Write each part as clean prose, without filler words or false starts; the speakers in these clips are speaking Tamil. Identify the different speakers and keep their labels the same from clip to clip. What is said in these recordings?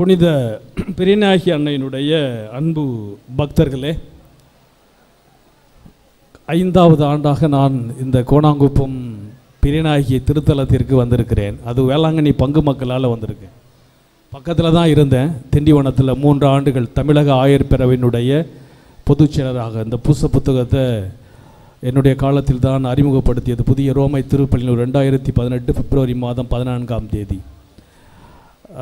Speaker 1: புனித பெரியநாயகி அன்னையினுடைய அன்பு பக்தர்களே, 5வது ஆண்டாக நான் இந்த கோணாங்குப்பம் பெரியநாயகி திருத்தலத்திற்கு வந்திருக்கிறேன். அது வேளாங்கண்ணி பங்கு மக்களால் வந்திருக்கேன். பக்கத்தில் தான் இருந்தேன். திண்டிவனத்தில் 3 ஆண்டுகள் தமிழக ஆயர் பேரவையினுடைய பொதுச் செயலராக இந்த புஸ்த புத்தகத்தை என்னுடைய காலத்தில் தான் அறிமுகப்படுத்தியது. புதிய ரோமை திருப்பலியில் 2018 பிப்ரவரி மாதம் 14ஆம் தேதி.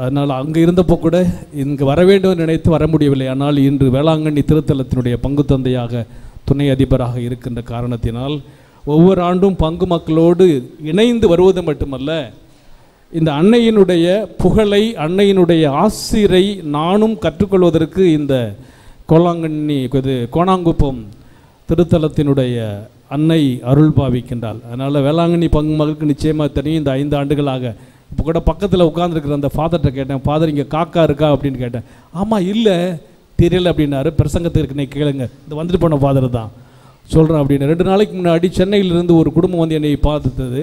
Speaker 1: அதனால் அங்கே இருந்தப்போ கூட இங்கே வர வேண்டும் நினைத்து வர முடியவில்லை. ஆனால் இன்று வேளாங்கண்ணி திருத்தலத்தினுடைய பங்கு தந்தையாக துணை அதிபராக இருக்கின்ற காரணத்தினால் ஒவ்வொரு ஆண்டும் பங்கு மக்களோடு இணைந்து வருவது மட்டுமல்ல, இந்த அன்னையினுடைய புகழை, அன்னையினுடைய ஆசிரை நானும் கற்றுக்கொள்வதற்கு இந்த கோணாங்குப்பம் திருத்தலத்தினுடைய அன்னை அருள் பாவிக்கின்றாள். அதனால் வேளாங்கண்ணி பங்கு மக்களுக்கு நிச்சயமாக தெரியும். இந்த 5 ஆண்டுகளாக இப்போ கூட பக்கத்தில் உட்காந்துருக்கிற அந்த ஃபாதர்கிட்ட கேட்டேன், ஃபாதர் இங்கே காக்கா இருக்கா அப்படின்னு கேட்டேன். ஆமாம், இல்லை தெரியல அப்படின்னாரு. பிரசங்கத்துக்கு இன்னைக்கு கேளுங்க, இந்த வந்துட்டு போன ஃபாதர் தான் சொல்கிறேன் அப்படின்னு. 2 நாளைக்கு முன்னாடி சென்னையிலிருந்து ஒரு குடும்பம் வந்து என்னை பார்த்தது.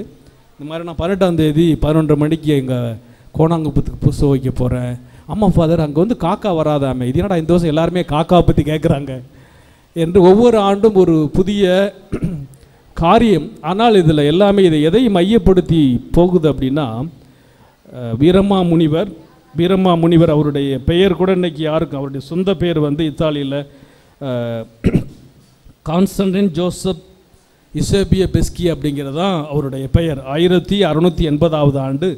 Speaker 1: இந்த மாதிரி நான் 18ஆம் தேதி 11:30 மணிக்கு எங்கள் கோணாங்குப்பத்துக்கு புதுசு வைக்க போகிறேன். ஆமாம் ஃபாதர், அங்கே வந்து காக்கா வராதாமே, இது என்னடா இந்த வருஷம் எல்லாருமே காக்காவை பற்றி கேட்குறாங்க என்று ஒவ்வொரு ஆண்டும் ஒரு புதிய காரியம். ஆனால் இதில் எல்லாமே இதை எதை மையப்படுத்தி போகுது அப்படின்னா, வீரமா முனிவர் அவருடைய பெயர் கூட இன்றைக்கி யாருக்கும், அவருடைய சொந்த பெயர் வந்து இத்தாலியில் கான்ஸ்டன்டின் ஜோசப் இசேபிய பெஸ்கி அப்படிங்கிறது தான் அவருடைய பெயர். 1680ஆவது ஆண்டு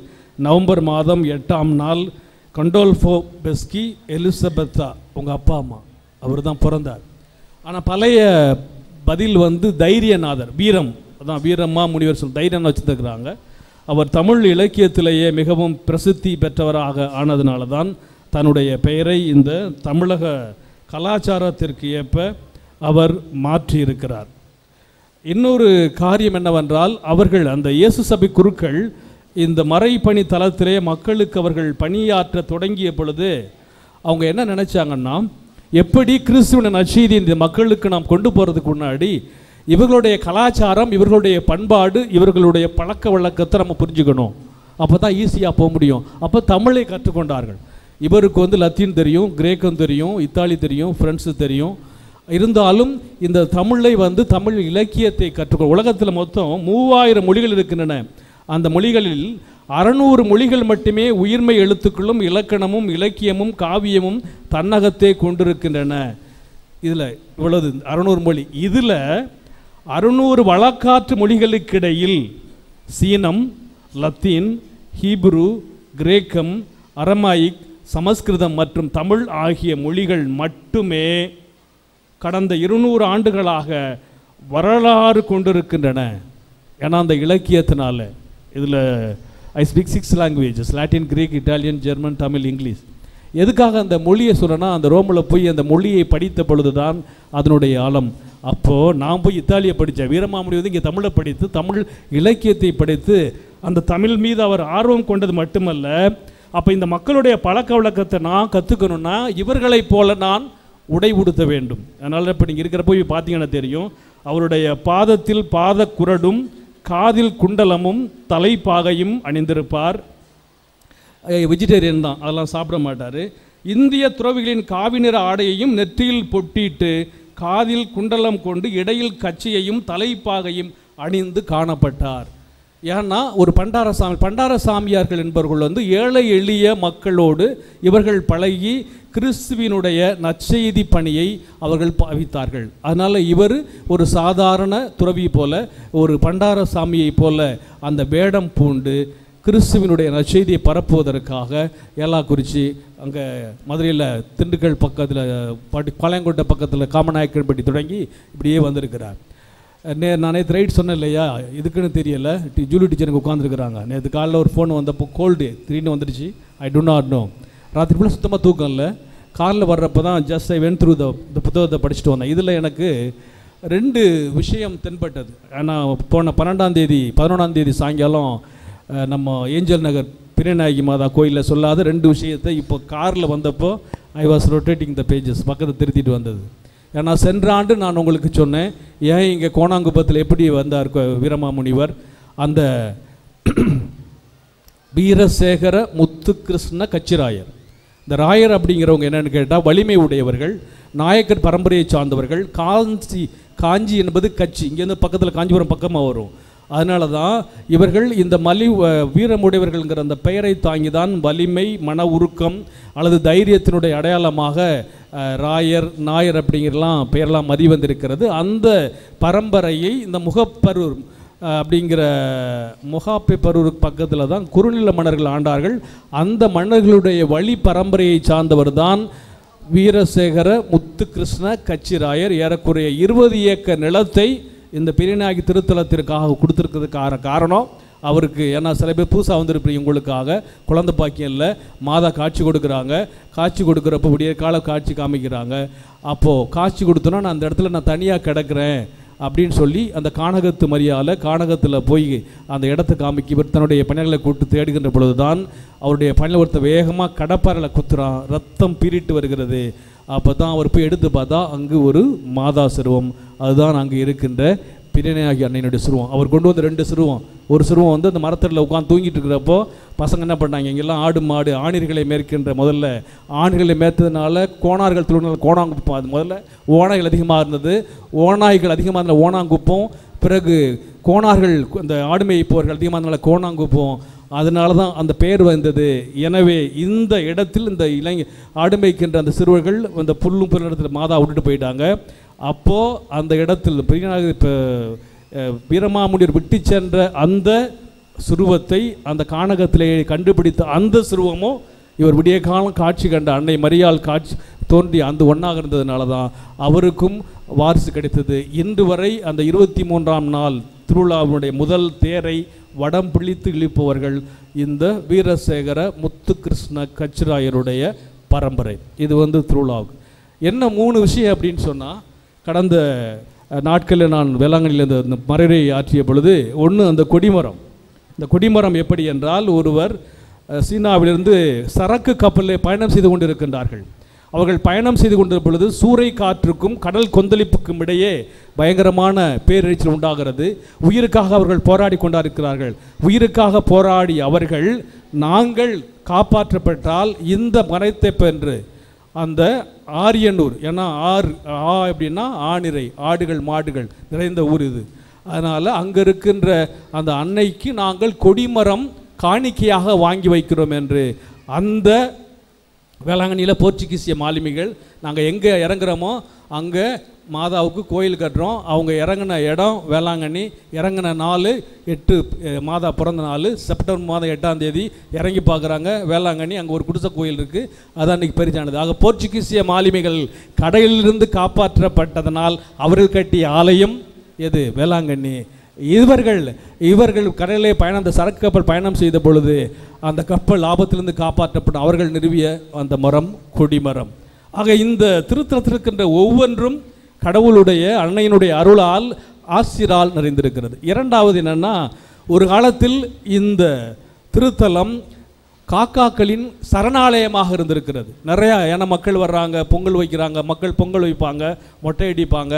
Speaker 1: நவம்பர் மாதம் 8ஆம் நாள் கண்டோல்ஃபோ பெஸ்கி எலிசபெத்தா உங்கள் அப்பா அம்மா அவர் தான் பிறந்தார். ஆனால் பழைய பதில் வந்து தைரியநாதர், வீரம், அதான் வீரமா முனிவர் சொல் தைரியம்னு வச்சுருக்கிறாங்க. அவர் தமிழ் இலக்கியத்திலேயே மிகவும் பிரசித்தி பெற்றவராக ஆனதுனால தான் தன்னுடைய பெயரை இந்த தமிழக கலாச்சாரத்திற்கு ஏற்ப அவர் மாற்றியிருக்கிறார். இன்னொரு காரியம் என்னவென்றால், அவர்கள் அந்த இயேசு சபை குருக்கள் இந்த மறைப்பணி தளத்திலே மக்களுக்கு அவர்கள் பணியாற்ற தொடங்கிய பொழுது அவங்க என்ன நினச்சாங்கன்னா, எப்படி கிறிஸ்துவின் நற்செய்தி இந்த மக்களுக்கு நாம் கொண்டு போகிறதுக்கு முன்னாடி இவர்களுடைய கலாச்சாரம், இவர்களுடைய பண்பாடு, இவர்களுடைய பழக்க வழக்கத்தை நம்ம புரிஞ்சுக்கணும். அப்போ தான் ஈஸியாக போக முடியும். அப்போ தமிழை கற்றுக்கொண்டார்கள். இவருக்கு வந்து லத்தீன் தெரியும், கிரேக்கம் தெரியும், இத்தாலி தெரியும், ஃப்ரெண்ட்ஸு தெரியும். இருந்தாலும் இந்த தமிழை வந்து தமிழ் இலக்கியத்தை கற்றுக்கொள். உலகத்தில் மொத்தம் 3000 மொழிகள் இருக்கின்றன. அந்த மொழிகளில் 600 மொழிகள் மட்டுமே உயிர்மை எழுத்துக்களும் இலக்கணமும் இலக்கியமும் காவியமும் தன்னகத்தே கொண்டிருக்கின்றன. இதில் இவ்வளவு 600 மொழி. இதில் 600 வழக்காற்று மொழிகளுக்கிடையில் சீனம், லத்தீன், ஹீப்ரு, கிரேக்கம், அரமாயிக், சமஸ்கிருதம் மற்றும் தமிழ் ஆகிய மொழிகள் மட்டுமே கடந்த 200 ஆண்டுகளாக வரலாறு கொண்டிருக்கின்றன. ஏன்னா அந்த இலக்கியத்தினால இதில் I speak 6 languages, Latin, Greek, Italian, German, Tamil, English. எதுக்காக அந்த மொழியை சொல்கிறேன்னா, அந்த ரோமில் போய் அந்த மொழியை படித்த பொழுது தான் அதனுடைய ஆழம். அப்போது நான் போய் இத்தாலியை படித்தேன். வீரமாமுனி வந்து இங்கே தமிழை படித்து தமிழ் இலக்கியத்தை படித்து அந்த தமிழ் மீது அவர் ஆர்வம் கொண்டது மட்டுமல்ல, அப்போ இந்த மக்களுடைய பழக்க வழக்கத்தை நான் கற்றுக்கணுன்னா இவர்களைப் போல நான் உடை உடுத்த வேண்டும். அதனால் இப்போ நீங்கள் இருக்கிற போய் பார்த்தீங்கன்னா தெரியும், அவருடைய பாதத்தில் பாத குரடும் காதில் குண்டலமும் தலைப்பாகையும் அணிந்திருப்பார். வெஜிடேரியன் தான், அதெல்லாம் சாப்பிட மாட்டார். இந்திய துறவிகளின் காவி நிற ஆடையையும் நெற்றியில் பொட்டிட்டு காதில் குண்டலம் கொண்டு இடையில் கச்சியையும் தலைப்பாகையும் அணிந்து காணப்பட்டார். ஏன்னா ஒரு பண்டார சாமியார்கள் என்பவர்கள் வந்து ஏழை எளிய மக்களோடு இவர்கள் பழகி கிறிஸ்துவினுடைய நற்செய்தி பணியை அவர்கள் பாவித்தார்கள். அதனால் இவர் ஒரு சாதாரண துறவி போல, ஒரு பண்டார சாமியை போல அந்த வேடம் பூண்டு கிறிஸ்துவினுடைய நற்செய்தியை பரப்புவதற்காக ஏலாக்குறிச்சி, அங்கே மதுரையில் திண்டுக்கல் பக்கத்தில் பாளையங்கோட்டை பக்கத்தில் காமநாயக்கன்பட்டி தொடங்கி இப்படியே வந்திருக்கிறார். நான் நேற்று ரைட் சொன்னேன் இல்லையா, இதுக்குன்னு தெரியலை, ஜூலி டீச்சருக்கு உட்காந்துருக்குறாங்க. நேற்று காலையில் ஒரு ஃபோன் வந்தப்போ கோல்டு திடீர்னு வந்துடுச்சு. ஐ டு நாட் நோ. ராத்திரி ஃபுல்லாக சுத்தமாக தூக்கம் இல்லை. காலில் வர்றப்போ தான் ஜஸ்ட் ஐ வென்ட் த்ரூ இந்த புத்தகத்தை படிச்சுட்டு வந்தேன். இதில் எனக்கு 2 விஷயம் தென்பட்டது. ஆனால் போன 11ஆம் தேதி சாயங்காலம் நம்ம ஏஞ்சல் நகர் பெரியநாயகி மாதா கோயிலில் சொல்லாத 2 விஷயத்தை இப்போ காரில் வந்தப்போ I was rotating the pages பக்கத்தை திருத்திட்டு வந்தது. ஏன்னா சென்ற ஆண்டு நான் உங்களுக்கு சொன்னேன், ஏன் இங்கே கோணாங்குப்பத்தில் எப்படி வந்தார் வீரமாமுனிவர், அந்த வீரசேகர முத்துகிருஷ்ண கச்சிராயர் இந்த ராயர் அப்படிங்கிறவங்க என்னென்னு கேட்டால் வலிமை உடையவர்கள், நாயக்கர் பரம்பரையை சார்ந்தவர்கள். காஞ்சி என்பது கட்சி, இங்கேருந்து பக்கத்தில் காஞ்சிபுரம் பக்கமாக வரும். அதனால தான் இவர்கள் இந்த வீரமுடையவர்கள்ங்கிற அந்த பெயரை தாங்கி தான் வலிமை, மன உருக்கம் அல்லது தைரியத்தினுடைய அடையாளமாக ராயர், நாயர் அப்படிங்கிறலாம் பெயரெல்லாம் மதி வந்திருக்கிறது. அந்த பரம்பரையை இந்த முகப்பரூர் அப்படிங்கிற முகாப்பெப்பரூர் பக்கத்தில் தான் குறுநில மன்னர்கள் ஆண்டார்கள். அந்த மன்னர்களுடைய வழி பரம்பரையை சார்ந்தவர் தான் வீரசேகர முத்துகிருஷ்ண கச்சிராயர். ஏறக்குறைய 20 ஏக்கர் நிலத்தை இந்த பெரியநாயகி திருத்தலத்திற்காக கொடுத்துருக்கிறதுக்கான காரணம் அவருக்கு. ஏன்னா சில பேர் புதுசாக வந்திருப்பீங்க, உங்களுக்காக குழந்தை பாக்கியம் இல்லை, மாதா காட்சி கொடுக்குறாங்க. காட்சி கொடுக்குறப்போ விடிய கால காட்சி காமிக்கிறாங்க. அப்போது காட்சி கொடுத்தோன்னா நான் அந்த இடத்துல நான் தனியாக கிடக்கிறேன் அப்படின்னு சொல்லி அந்த கானகத்து மரியாதை கானகத்தில் போய் அந்த இடத்த காமிக்கி இவர் தன்னுடைய பணியாளர்களை கூட்டு தேடுகின்ற பொழுது தான் அவருடைய பணியாளர் ஒருத்தர் வேகமாக கடப்பாறையில் குத்துறான், ரத்தம் பீறிட்டு வருகிறது. அப்போ தான் அவர் போய் எடுத்து பார்த்தா அங்கு ஒரு மாதா சிறுவம், அதுதான் அங்கே இருக்கின்ற பெரியநாயகி அன்னையினுடைய சிறுவம். அவர் கொண்டு வந்த 2 சிறுவம். ஒரு சிறுவம் வந்து அந்த மரத்தடியில் உட்காந்து தூங்கிட்டு இருக்கிறப்போ பசங்க என்ன பண்ணாங்க, இங்கெல்லாம் ஆடு மாடு ஆணிர்களை மேற்கின்ற முதல்ல ஆணிர்களை மேய்த்ததுனால கோணார்கள் திருநாள் கோணாங்குப்பம், அது முதல்ல ஓநாய்கள் அதிகமாக இருந்தது, ஓநாய்கள் அதிகமாக இருந்த ஓணாங்குப்பம், பிறகு கோணார்கள் இந்த ஆடு மேய்ப்பவர்கள் அதிகமாக இருந்தனால கோணாங்குப்பம், அதனால தான் அந்த பெயர் வந்தது. எனவே இந்த இடத்தில் இந்த ஆடு மேய்க்கின்ற அந்த சிறுவர்கள் அந்த புல்லும் புல் இடத்துல மாதா விட்டுட்டு போயிட்டாங்க. அப்போது அந்த இடத்தில் பெரியநாயகி வீரமாமுனிவர் விட்டு சென்ற அந்த சிறுவத்தை அந்த கானகத்திலே கண்டுபிடித்த அந்த சிறுவமும் இவர் விடிய காலம் காட்சி கண்ட அன்னை மரியாள் காட்சி தோன்றி அந்த ஒன்றாக இருந்ததுனால தான் அவருக்கும் வாரிசு கிடைத்தது. இன்று வரை அந்த 23ஆம் நாள் திருவிழாவினுடைய முதல் தேரை வடம் பிடித்து இழுப்பவர்கள் இந்த வீரசேகர முத்துகிருஷ்ண கச்சிராயருடைய பரம்பரை. இது வந்து திருவிழாவுக்கு என்ன 3 விஷயம் அப்படின்னு சொன்னால், கடந்த நாட்களில் நான் வேளாங்கண்ணியில் இந்த மறைவை ஆற்றிய பொழுது ஒன்று அந்த கொடிமரம். இந்த கொடிமரம் எப்படி என்றால், ஒருவர் சீனாவிலிருந்து சரக்கு கப்பலில் பயணம் செய்து கொண்டிருக்கின்றார்கள். அவர்கள் பயணம் செய்து கொண்டிருந்த பொழுது சூறை காற்றுக்கும் கடல் கொந்தளிப்புக்கும் இடையே பயங்கரமான பேரிரைச்சல் உண்டாகிறது. உயிருக்காக அவர்கள் போராடி கொண்டிருக்கிறார்கள். உயிருக்காக போராடி அவர்கள் நாங்கள் காப்பாற்றப்பட்டால் இந்த மரத்தை பென்று அந்த ஆரியனூர், ஏன்னா அப்படின்னா ஆணிரை, ஆடுகள் மாடுகள் நிறைந்த ஊர் இது, அதனால் அங்கே இருக்கின்ற அந்த அன்னைக்கு நாங்கள் கொடிமரம் காணிக்கையாக வாங்கி வைக்கிறோம் என்று அந்த வேளாங்கண்ணியில் போர்ச்சுகீசிய மாலுமிகள் நாங்கள் எங்கே இறங்குறோமோ அங்கே மாதாவுக்கு கோயில் கட்டுறோம். அவங்க இறங்கின இடம் வேளாங்கண்ணி, இறங்கின நாள் 8 மாதா பிறந்த நாள் செப்டம்பர் மாதம் 8ஆம் தேதி இறங்கி பார்க்குறாங்க வேளாங்கண்ணி. அங்கே ஒரு குடிசை கோயில் இருக்குது, அதான் அன்றைக்கி பெரிதானது. ஆக போர்ச்சுகீசிய மாலுமிகள் கடையிலிருந்து காப்பாற்றப்பட்டதனால் அவர்கள் கட்டிய ஆலயம் எது? வேளாங்கண்ணி. இவர்கள் கடலிலே பயணம், அந்த சரக்கு கப்பல் பயணம் செய்த பொழுது அந்த கப்பல் ஆபத்திலிருந்து காப்பாற்றப்படும் அவர்கள் நிறுவிய அந்த மரம் கொடிமரம். ஆக இந்த திருத்தலத்தில் இருக்கின்ற ஒவ்வொன்றும் கடவுளுடைய அன்னையினுடைய அருளால் ஆசிரால் நிறைந்திருக்கிறது. இரண்டாவது என்னென்னா, ஒரு காலத்தில் இந்த திருத்தலம் காக்காக்களின் சரணாலயமாக இருந்திருக்கிறது. நிறையா ஏன்னா மக்கள் வர்றாங்க, பொங்கல் வைக்கிறாங்க, மக்கள் பொங்கல் வைப்பாங்க, மொட்டை அடிப்பாங்க,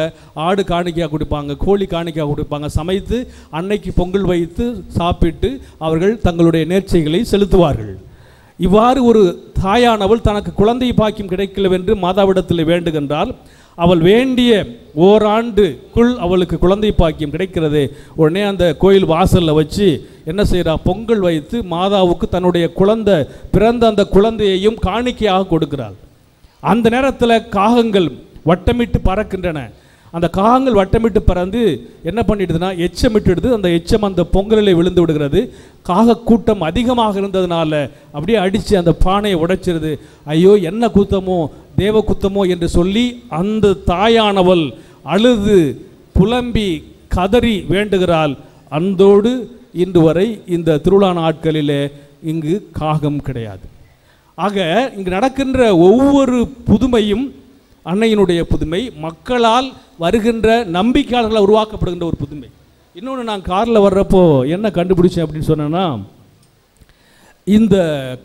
Speaker 1: ஆடு காணிக்கையாக கொடுப்பாங்க, கோழி காணிக்கையாக கொடுப்பாங்க, சமைத்து அன்னைக்கு பொங்கல் வைத்து சாப்பிட்டு அவர்கள் தங்களுடைய நேர்ச்சைகளை செலுத்துவார்கள். இவ்வாறு ஒரு தாயானவள் தனக்கு குழந்தை பாக்கியம் கிடைக்கலவென்று மாதாவிடத்தில் வேண்டுகின்றால், அவள் வேண்டிய ஓராண்டுக்குள் அவளுக்கு குழந்தை பாக்கியம் கிடைக்கிறது. உடனே அந்த கோயில் வாசலில் வச்சு என்ன செய்கிறா, பொங்கல் வைத்து மாதாவுக்கு தன்னுடைய குழந்தை பிறந்த அந்த குழந்தையையும் காணிக்கையாக கொடுக்கிறாள். அந்த நேரத்தில் காகங்கள் வட்டமிட்டு பறக்கின்றன. அந்த காகங்கள் வட்டமிட்டு பறந்து என்ன பண்ணிடுதுன்னா எச்சமிட்டுடுது. அந்த எச்சம் அந்த பொங்கலில் விழுந்து விடுகிறது. காக கூட்டம் அதிகமாக இருந்ததுனால அப்படியே அடித்து அந்த பானையை உடைச்சிருது. ஐயோ என்ன குத்தமோ தேவ குத்தமோ என்று சொல்லி அந்த தாயானவள் அழுது புலம்பி கதறி வேண்டுகிறாள். அந்தோடு இன்று வரை இந்த திருவிழா நாட்களிலே இங்கு காகம் கிடையாது. ஆக இங்கு நடக்கின்ற ஒவ்வொரு புதுமையும் அன்னையினுடைய புதுமை, மக்களால் வருகின்ற நம்பிக்கையாளர்களால் உருவாக்கப்படுகின்ற ஒரு புதுமை. இன்னொன்று, நான் காரில் வர்றப்போ என்ன கண்டுபிடிச்சேன் அப்படின்னு சொன்னேன்னா, இந்த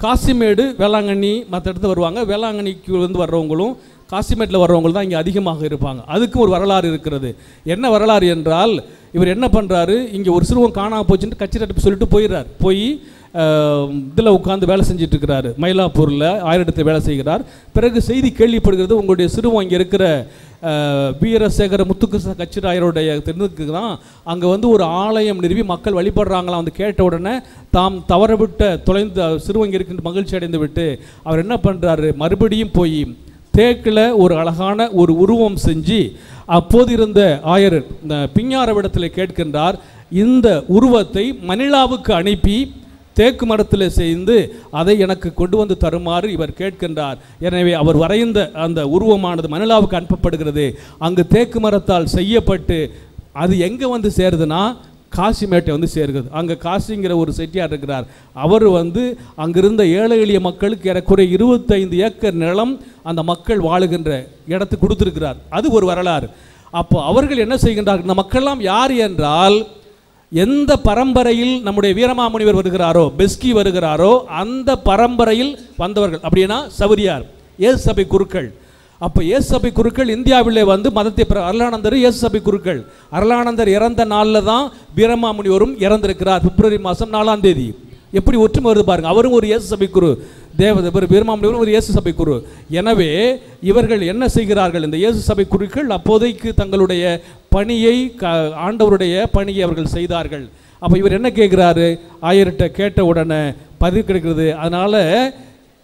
Speaker 1: காசிமேடு வேளாங்கண்ணி மற்ற இடத்துல வருவாங்க, வேளாங்கண்ணிக்கு வந்து வர்றவங்களும் காசிமேட்டில் வர்றவங்களும் தான் இங்கே அதிகமாக இருப்பாங்க. அதுக்கும் ஒரு வரலாறு இருக்கிறது. என்ன வரலாறு என்றால், இவர் என்ன பண்ணுறாரு, இங்கே ஒரு சிறுவன் காணாமல் போச்சுன்னு கட்சி சொல்லிட்டு போயிடுறார். போய் இதில் உட்காந்து வேலை செஞ்சுட்டு இருக்கிறாரு, மயிலாப்பூரில் ஆயிரத்தில் வேலை செய்கிறார். பிறகு செய்தி கேள்விப்படுகிறது, உங்களுடைய சிறுவன் இங்கே இருக்கிற வீரசேகர முத்துகிருஷ்ண கச்சிராயருடைய தென்னுக்கு தான் அங்கே வந்து ஒரு ஆலயம் நிறுவி மக்கள் வழிபடுறாங்களாம். வந்து கேட்ட உடனே தாம் தவறவிட்ட தொலைந்த சிறுவங்க இருக்கின்ற மகிழ்ச்சி அடைந்து விட்டு அவர் என்ன பண்ணுறாரு, மறுபடியும் போய் தேக்கில் ஒரு அழகான ஒரு உருவம் செஞ்சு அப்போது இருந்த ஆயர் இந்த பிஞ்ஞாரவிடத்தில் கேட்கின்றார், இந்த உருவத்தை மணிலாவுக்கு அனுப்பி தேக்கு மரத்தில் செய்து அதை எனக்கு கொண்டு வந்து தருமாறு இவர் கேட்கின்றார். எனவே அவர் வரைந்த அந்த உருவமானது மணிலாவுக்கு அனுப்பப்படுகிறது. அங்கு தேக்கு மரத்தால் செய்யப்பட்டு அது எங்கே வந்து சேருதுன்னா காசிமேட்டை வந்து சேர்கிறது. அங்கே காசிங்கிற ஒரு செட்டியார் இருக்கிறார். அவர் வந்து அங்கிருந்த ஏழை எளிய மக்களுக்கு ஏறக்குறைய 25 ஏக்கர் நிலம் அந்த மக்கள் வாழுகின்ற இடத்துக்கு கொடுத்துருக்கிறார். அது ஒரு வரலாறு. அப்போ அவர்கள் என்ன செய்கின்றார்கள், இந்த மக்கள்லாம் யார் என்றால், எந்த பரம்பரையில் நம்முடைய வீரமாமுனிவர் வருகிறாரோ, பெஸ்கி வருகிறாரோ, அந்த பரம்பரையில் வந்தவர்கள். அப்படின்னா சவரியார், இயேசு சபை குருக்கள். அப்போ இயேசு சபை குருக்கள் இந்தியாவிலே வந்து மதத்தை அருளானந்தர் இயேசு சபை குருக்கள். அருளானந்தர் இறந்த நாளில் தான் வீரமாமுனிவரும் இறந்திருக்கிறார், பிப்ரவரி மாதம் 4ஆம் தேதி. எப்படி ஒற்றுமை வருது பாருங்க. அவரும் ஒரு இயேசு சபை குரு, வீரமாமுனிவரும் ஒரு இயேசு சபை குரு. எனவே இவர்கள் என்ன செய்கிறார்கள், இந்த இயேசு சபை குருக்கள் அப்போதைக்கு தங்களுடைய பணியை ஆண்டவருடைய பணியை அவர்கள் செய்தார்கள். அப்போ இவர் என்ன கேட்குறாரு, ஆயர்கிட்ட கேட்ட உடனே பதிவு கிடைக்கிறது. அதனால்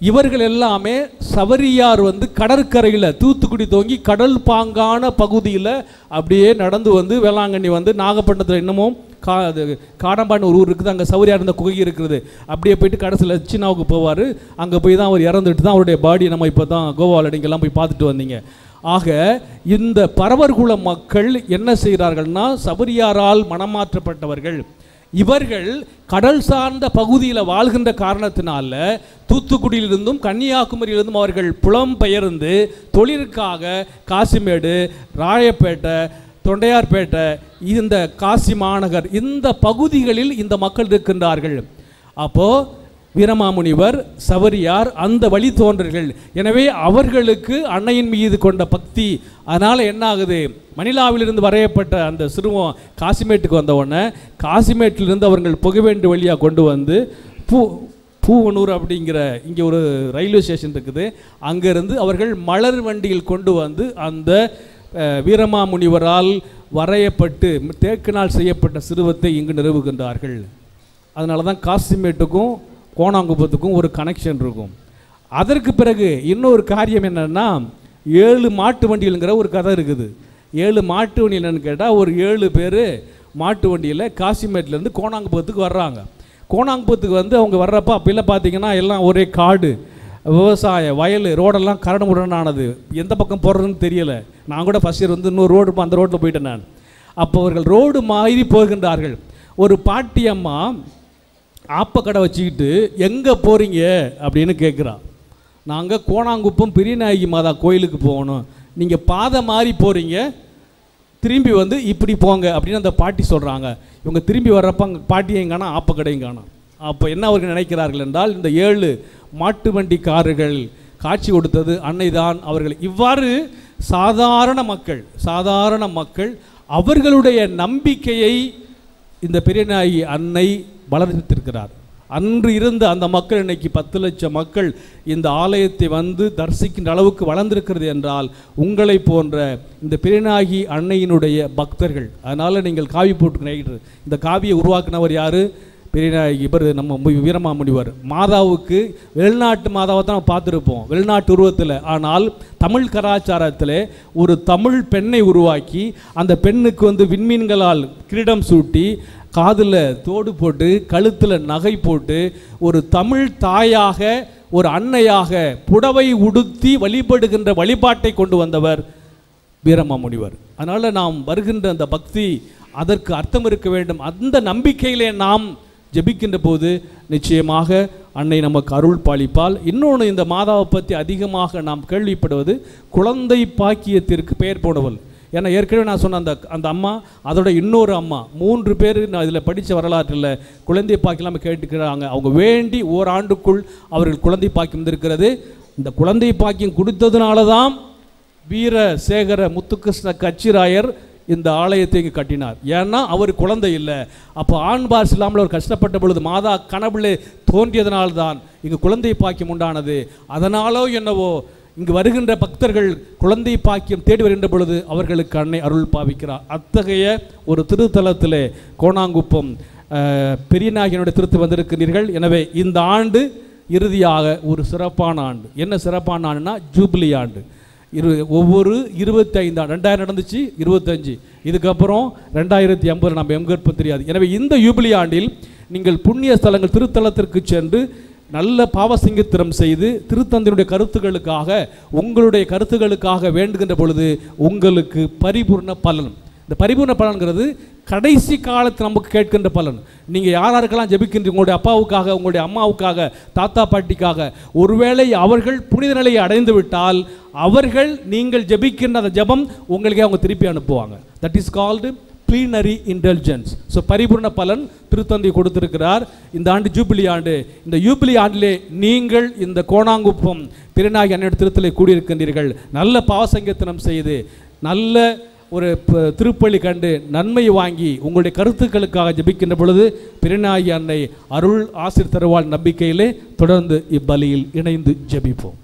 Speaker 1: இவர்கள் எல்லாமே சவரியார் வந்து கடற்கரையில் தூத்துக்குடி தோங்கி கடல் பாங்கான பகுதியில் அப்படியே நடந்து வந்து வேளாங்கண்ணி வந்து நாகப்பட்டினத்தில் இன்னமும் காடம்பாடின்னு ஒரு ஊர் இருக்குது, அங்கே சவரியார் இருந்த குகை இருக்குது. அப்படியே போயிட்டு கடைசியில் சீனாவுக்கு போவார். அங்கே போய் தான் அவர் இறந்துட்டு தான் அவருடைய பாடி நம்ம இப்போ தான் கோவாவில் நீங்கள்லாம் போய் பார்த்துட்டு வந்தீங்க. ஆக இந்த பரவர்குல மக்கள் என்ன செய்கிறார்கள்னா சபரியாரால் மனமாற்றப்பட்டவர்கள். இவர்கள் கடல் சார்ந்த பகுதியில் வாழ்கின்ற காரணத்தினால தூத்துக்குடியிலிருந்தும் கன்னியாகுமரியிலிருந்தும் அவர்கள் புலம்பெயர்ந்து தொழிலுக்காக காசிமேடு, ராயப்பேட்டை, தொண்டையார்பேட்டை, இந்த காசி மாநகர் இந்த பகுதிகளில் இந்த மக்கள் இருக்கின்றார்கள். அப்போது வீரமாமுனிவர், சவரியார் அந்த வழி தோன்றர்கள். எனவே அவர்களுக்கு அன்னையின் மீது கொண்ட பக்தி. அதனால் என்ன ஆகுது, மணிலாவிலிருந்து வரையப்பட்ட அந்த சிறுவம் காசிமேட்டுக்கு வந்த உடனே காசிமேட்டிலிருந்து அவர்கள் புகைவேண்டு வழியாக கொண்டு வந்து பூவனூர் அப்படிங்கிற இங்கே ஒரு ரயில்வே ஸ்டேஷன் இருக்குது, அங்கேருந்து அவர்கள் மலர் வண்டியில் கொண்டு வந்து அந்த வீரமாமுனிவரால் வரையப்பட்டு தேக்கினால் செய்யப்பட்ட சிறுவத்தை இங்கு நிறுவுகின்றார்கள். அதனால தான் காசிமேட்டுக்கும் கோணாங்குப்பத்துக்கும் ஒரு கனெக்ஷன் இருக்கும். அதற்கு பிறகு இன்னொரு காரியம் என்னென்னா 7 மாட்டு வண்டிகள்ங்கிற ஒரு கதை இருக்குது. 7 மாட்டு வண்டி என்னென்னு கேட்டால், ஒரு 7 பேர் மாட்டு வண்டியில் காசிமேட்லேருந்து கோணாங்குப்பத்துக்கு வர்றாங்க. கோணாங்குப்பத்துக்கு வந்து அவங்க வர்றப்போ அப்போல்லாம் பார்த்தீங்கன்னா எல்லாம் ஒரே காடு, விவசாய வயல், ரோடெல்லாம் கரடுமுரடானது, எந்த பக்கம் போடுறதுன்னு தெரியலை. நான் கூட ஃபஸ்ட் இயர் வந்து இன்னொரு ரோடு அந்த ரோட்டில் போயிட்டேன் நான். அப்போ அவர்கள் ரோடு மாறி போகின்றார்கள். ஒரு பாட்டி அம்மா ஆப்பக்கடை வச்சுக்கிட்டு எங்கே போகிறீங்க அப்படின்னு கேட்குறான். நாங்கள் கோணாங்குப்பம் பெரியநாயகி மாதா கோயிலுக்கு போகணும், நீங்கள் பாதை மாறி போகிறீங்க, திரும்பி வந்து இப்படி போங்க அப்படின்னு அந்த பாட்டி சொல்கிறாங்க. இவங்க திரும்பி வர்றப்ப அங்கே பாட்டியையும் காணோம், ஆப்பக்கடையும் காணோம். அப்போ என்ன அவர்கள் நினைக்கிறார்கள் என்றால், இந்த 7 மாட்டு வண்டிக்காரர்கள் காட்சி கொடுத்தது அன்னைதான் அவர்கள். இவ்வாறு சாதாரண மக்கள் அவர்களுடைய நம்பிக்கையை இந்த பெரியநாயகி அன்னை வளர்த்திருக்கிறார். அன்று இருந்த அந்த மக்கள் இன்னைக்கு 10 லட்சம் மக்கள் இந்த ஆலயத்தை வந்து தரிசிக்கின்ற அளவுக்கு வளர்ந்திருக்கிறது என்றால் உங்களை போன்ற இந்த பெரியநாயகி அன்னையினுடைய பக்தர்கள். அதனால் நீங்கள் காவி போட்டு இந்த காவியை உருவாக்குனவர் யார்? பெரியநாயகி. இவர் நம்ம வீரமாமுனிவர். மாதாவுக்கு வெளிநாட்டு மாதாவை தான் நம்ம பார்த்துருப்போம், வெளிநாட்டு உருவத்தில். ஆனால் தமிழ் கலாச்சாரத்தில் ஒரு தமிழ் பெண்ணை உருவாக்கி அந்த பெண்ணுக்கு வந்து விண்மீன்களால் கிரீடம் சூட்டி காதில் தோடு போட்டு கழுத்தில் நகை போட்டு ஒரு தமிழ் தாயாக, ஒரு அன்னையாக புடவை உடுத்தி வழிபடுகின்ற வழிபாட்டை கொண்டு வந்தவர் வீரமாமுனிவர். அதனால் நாம் வருகின்ற அந்த பக்தி அதற்கு அர்த்தம் இருக்க வேண்டும். அந்த நம்பிக்கையிலே நாம் ஜெபிக்கின்ற போது நிச்சயமாக அன்னை நமக்கு அருள் பாலிப்பால். இன்னொன்று, இந்த மாதாவை பற்றி அதிகமாக நாம் கேள்விப்படுவது குழந்தை பாக்கியத்திற்கு பெயர் போனவள். ஏன்னா ஏற்கனவே நான் சொன்ன அந்த அம்மா, அதோட இன்னொரு அம்மா, 3 பேர் நான் இதில் படித்த வரலாற்றில் குழந்தை பாக்கியெல்லாம் கேட்டுக்கிறாங்க. அவங்க வேண்டி ஓராண்டுக்குள் அவர்கள் குழந்தை பாக்கியம் வந்திருக்கிறது. இந்த குழந்தை பாக்கியம் கொடுத்ததுனால தான் வீரசேகர முத்துகிருஷ்ண கச்சிராயர் இந்த ஆலயத்தை இங்கு கட்டினார். ஏன்னா அவர் குழந்தை இல்லை. அப்போ ஆண் வாரிசு இல்லாமல் அவர் கஷ்டப்பட்ட பொழுது மாதா கனவுளே தோன்றியதனால்தான் இங்கு குழந்தை பாக்கியம் உண்டானது. அதனாலோ என்னவோ இங்கு வருகின்ற பக்தர்கள் குழந்தை பாக்கியம் தேடி வருகின்ற பொழுது அவர்களுக்கு அன்னை அருள் பாவிக்கிறார். அத்தகைய ஒரு திருத்தலத்திலே கோணாங்குப்பம் பெரியநாயகனுடைய திருத்து வந்திருக்கிறீர்கள். எனவே இந்த ஆண்டு இறுதியாக ஒரு சிறப்பான ஆண்டு. என்ன சிறப்பான ஆண்டுனா ஜூபிலி ஆண்டு. ஒவ்வொரு 25 ஆண்டு 2000 நடந்துச்சு, 25 இதுக்கப்புறம் 2050 நம்ம எங்கேற்போம் தெரியாது. எனவே இந்த யூபிலி ஆண்டில் நீங்கள் புண்ணிய ஸ்தலங்கள் திருத்தலத்திற்கு சென்று நல்ல பாவசிங்கத்திரம் செய்து திருத்தந்தையினுடைய கருத்துக்களுக்காக உங்களுடைய கருத்துக்களுக்காக வேண்டுகின்ற பொழுது உங்களுக்கு பரிபூர்ண பலன். இந்த பரிபூர்ண பலன்கிறது கடைசி காலத்தில் நமக்கு கேட்கின்ற பலன். நீங்கள் யாருக்கெல்லாம் ஜெபிக்கின்ற உங்களுடைய அப்பாவுக்காக, உங்களுடைய அம்மாவுக்காக, தாத்தா பாட்டிக்காக, ஒருவேளை அவர்கள் புனித நிலையை அடைந்து விட்டால் அவர்கள் நீங்கள் ஜெபிக்கின்ற அந்த ஜெபம் உங்களுக்கு அவங்க திருப்பி அனுப்புவாங்க. That is called plenary indulgence. So பரிபூர்ண பலன் திருத்தந்தை கொடுத்திருக்கிறார். இந்த ஆண்டு ஜூபிலி ஆண்டு. இந்த யூபிலி ஆண்டிலே நீங்கள் இந்த கோணாங்குப்பம் பெரியநாயகி அன்னை திருத்தலை கூடியிருக்கின்றீர்கள். நல்ல பாவசங்கத்தனம் செய்து நல்ல ஒரு திருப்பலி கண்டு நன்மை வாங்கி உங்களுடைய கருத்துக்களுக்காக ஜெபிக்கின்ற பொழுது பெரியநாயகி அன்னை அருள் ஆசீர் தருவாள் நம்பிக்கையிலே தொடர்ந்து இப்பலியில் இணைந்து ஜெபிப்போம்.